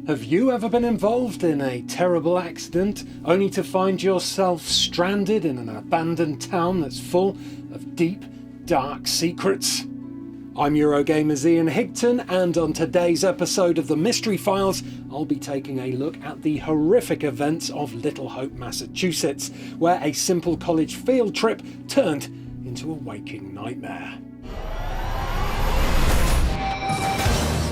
Have you ever been involved in a terrible accident only to find yourself stranded in an abandoned town that's full of deep, dark secrets? I'm Eurogamer's Higton, and on today's episode of the Mystery Files, I'll be taking a look at the horrific events of Little Hope, Massachusetts, where a simple college field trip turned into a waking nightmare.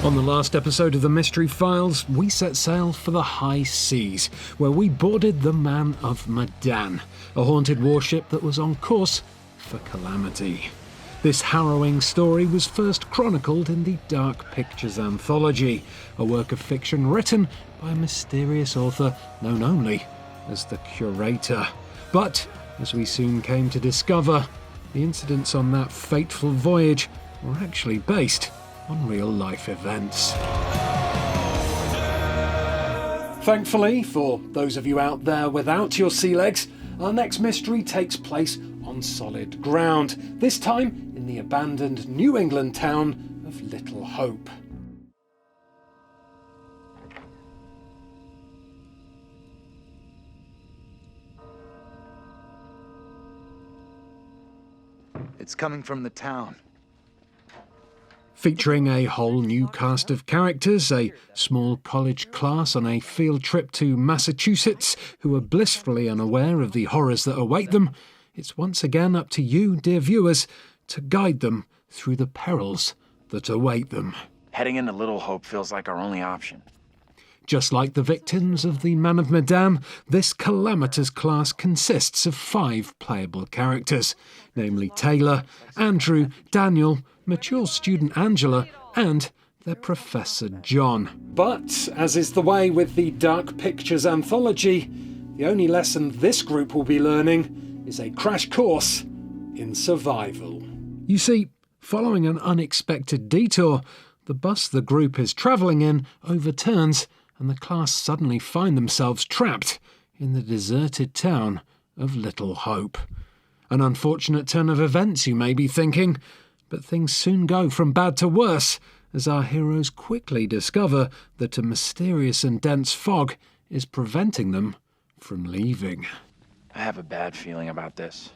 On the last episode of the Mystery Files, we set sail for the high seas, where we boarded the Man of Medan, a haunted warship that was on course for calamity. This harrowing story was first chronicled in the Dark Pictures Anthology, a work of fiction written by a mysterious author known only as the Curator. But, as we soon came to discover, the incidents on that fateful voyage were actually based on real-life events. Thankfully, for those of you out there without your sea legs, our next mystery takes place on solid ground, this time in the abandoned New England town of Little Hope. It's coming from the town. Featuring a whole new cast of characters, a small college class on a field trip to Massachusetts who are blissfully unaware of the horrors that await them, it's once again up to you, dear viewers, to guide them through the perils that await them. Heading into Little Hope feels like our only option. Just like the victims of the Man of Medan, this calamitous class consists of 5 playable characters, namely Taylor, Andrew, Daniel, mature student Angela, and their Professor John. But, as is the way with the Dark Pictures Anthology, the only lesson this group will be learning is a crash course in survival. You see, following an unexpected detour, the bus the group is travelling in overturns, and the class suddenly find themselves trapped in the deserted town of Little Hope. An unfortunate turn of events, you may be thinking, but things soon go from bad to worse as our heroes quickly discover that a mysterious and dense fog is preventing them from leaving. I have a bad feeling about this.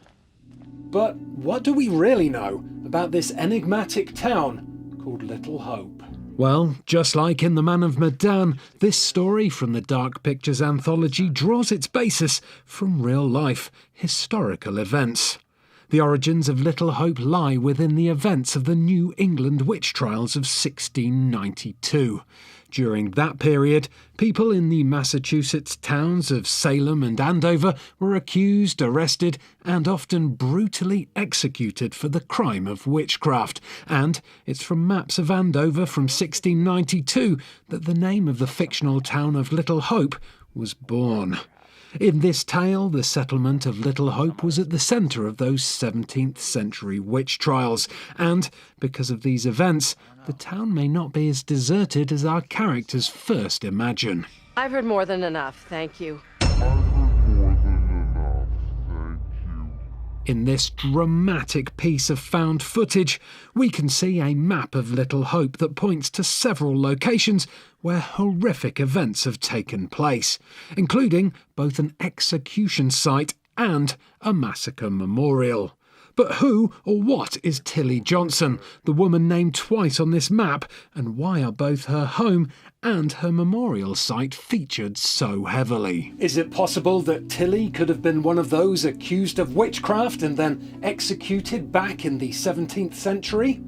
But what do we really know about this enigmatic town called Little Hope? Well, just like in The Man of Medan, this story from the Dark Pictures Anthology draws its basis from real-life historical events. The origins of Little Hope lie within the events of the New England witch trials of 1692. During that period, people in the Massachusetts towns of Salem and Andover were accused, arrested, and often brutally executed for the crime of witchcraft. And it's from maps of Andover from 1692 that the name of the fictional town of Little Hope was born. In this tale, the settlement of Little Hope was at the centre of those 17th century witch trials, and because of these events, the town may not be as deserted as our characters first imagine. I've heard more than enough, thank you. In this dramatic piece of found footage, we can see a map of Little Hope that points to several locations where horrific events have taken place, including both an execution site and a massacre memorial. But who or what is Tilly Johnson, the woman named twice on this map, and why are both her home and her memorial site featured so heavily? Is it possible that Tilly could have been one of those accused of witchcraft and then executed back in the 17th century?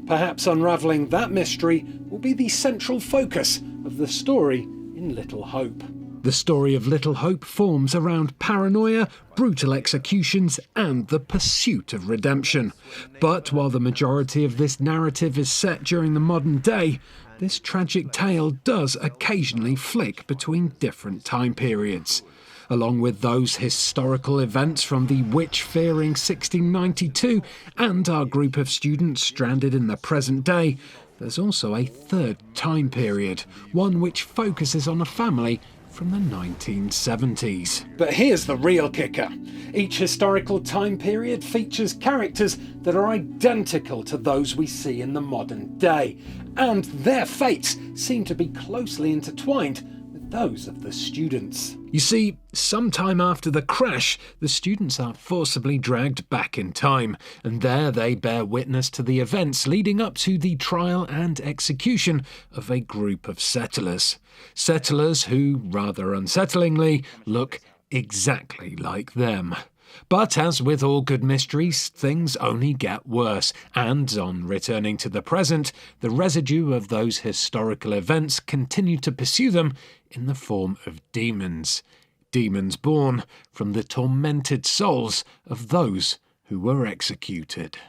Perhaps unravelling that mystery will be the central focus of the story in Little Hope. The story of Little Hope forms around paranoia, brutal executions, and the pursuit of redemption. But while the majority of this narrative is set during the modern day, this tragic tale does occasionally flick between different time periods. Along with those historical events from the witch-fearing 1692 and our group of students stranded in the present day, there's also a third time period, one which focuses on a family from the 1970s. But here's the real kicker. Each historical time period features characters that are identical to those we see in the modern day, and their fates seem to be closely intertwined with those of the students. You see, sometime after the crash, the students are forcibly dragged back in time, and there they bear witness to the events leading up to the trial and execution of a group of settlers. Settlers who, rather unsettlingly, look exactly like them. But as with all good mysteries, things only get worse, and on returning to the present, the residue of those historical events continue to pursue them in the form of demons. Demons born from the tormented souls of those who were executed.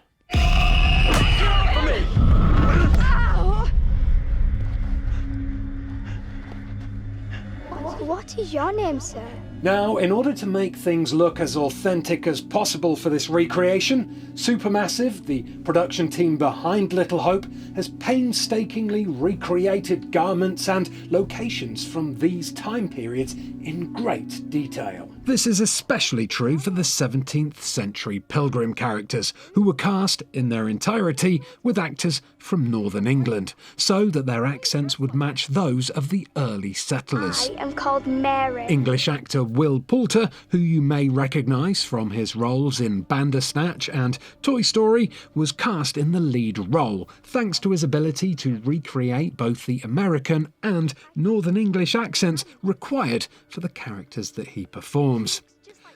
What is your name, sir? Now, in order to make things look as authentic as possible for this recreation, Supermassive, the production team behind Little Hope, has painstakingly recreated garments and locations from these time periods in great detail. This is especially true for the 17th century pilgrim characters, who were cast in their entirety with actors from Northern England, so that their accents would match those of the early settlers. I am called Mary. English actor Will Poulter, who you may recognise from his roles in Bandersnatch and Toy Story, was cast in the lead role, thanks to his ability to recreate both the American and Northern English accents required for the characters that he performs.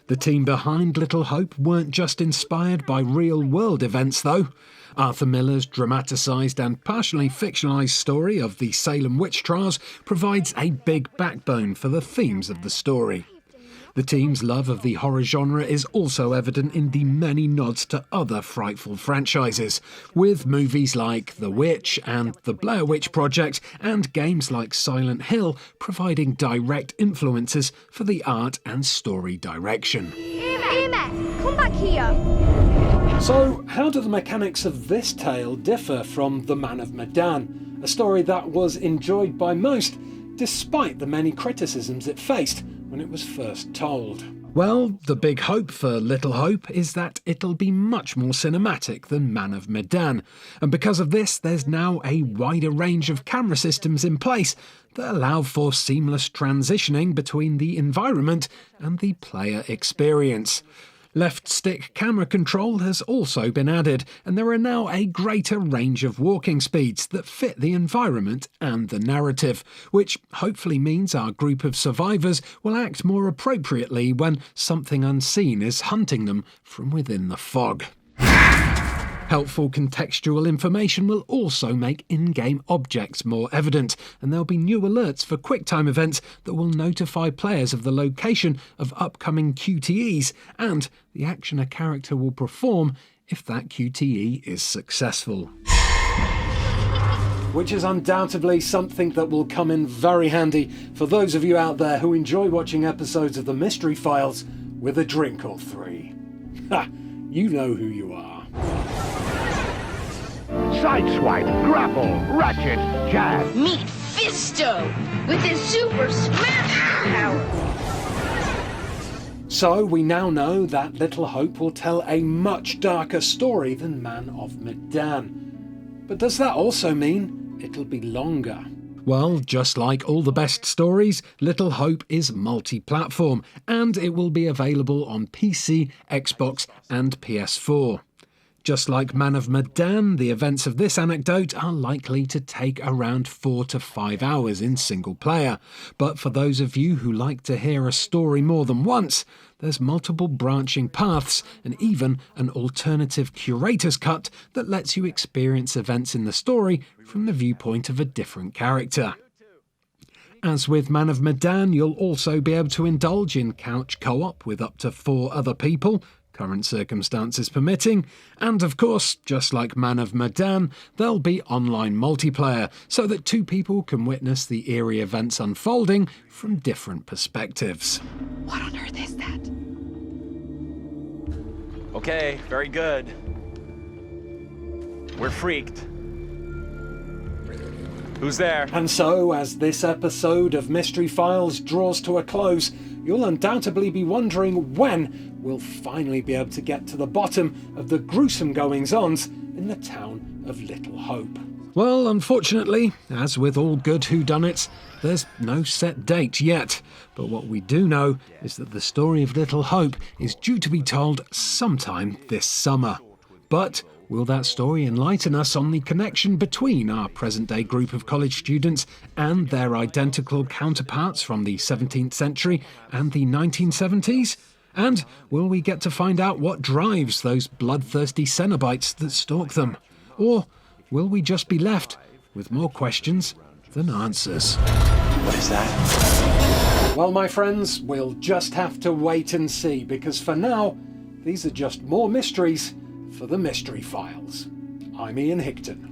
The team behind Little Hope weren't just inspired by real-world events, though. Arthur Miller's dramatised and partially fictionalised story of the Salem witch trials provides a big backbone for the themes of the story. The team's love of the horror genre is also evident in the many nods to other frightful franchises, with movies like The Witch and The Blair Witch Project and games like Silent Hill providing direct influences for the art and story direction. Amy, come back here. So, how do the mechanics of this tale differ from The Man of Medan, a story that was enjoyed by most, despite the many criticisms it faced when it was first told? Well, the big hope for Little Hope is that it'll be much more cinematic than Man of Medan, and because of this there's now a wider range of camera systems in place that allow for seamless transitioning between the environment and the player experience. Left stick camera control has also been added, and there are now a greater range of walking speeds that fit the environment and the narrative, which hopefully means our group of survivors will act more appropriately when something unseen is hunting them from within the fog. Helpful contextual information will also make in-game objects more evident, and there'll be new alerts for QuickTime events that will notify players of the location of upcoming QTEs and the action a character will perform if that QTE is successful. Which is undoubtedly something that will come in very handy for those of you out there who enjoy watching episodes of the Mystery Files with a drink or three. Ha! You know who you are. Sideswipe, grapple, ratchet, jab. Meet Fisto with his super smash power. So we now know that Little Hope will tell a much darker story than Man of Medan. But does that also mean it'll be longer? Well, just like all the best stories, Little Hope is multi-platform, and it will be available on PC, Xbox and PS4. Just like Man of Medan, the events of this anecdote are likely to take around 4 to 5 hours in single player. But for those of you who like to hear a story more than once, there's multiple branching paths and even an alternative curator's cut that lets you experience events in the story from the viewpoint of a different character. As with Man of Medan, you'll also be able to indulge in couch co-op with up to 4 other people, current circumstances permitting, and of course, just like Man of Medan, there'll be online multiplayer, so that 2 people can witness the eerie events unfolding from different perspectives. What on earth is that? Okay, very good. We're freaked. Who's there? And so, as this episode of Mystery Files draws to a close, you'll undoubtedly be wondering when we'll finally be able to get to the bottom of the gruesome goings-ons in the town of Little Hope. Well, unfortunately, as with all good whodunits, there's no set date yet. But what we do know is that the story of Little Hope is due to be told sometime this summer. But will that story enlighten us on the connection between our present-day group of college students and their identical counterparts from the 17th century and the 1970s? And will we get to find out what drives those bloodthirsty Cenobites that stalk them? Or will we just be left with more questions than answers? What is that? Well, my friends, we'll just have to wait and see, because for now, these are just more mysteries for the Mystery Files. I'm Ian Higton.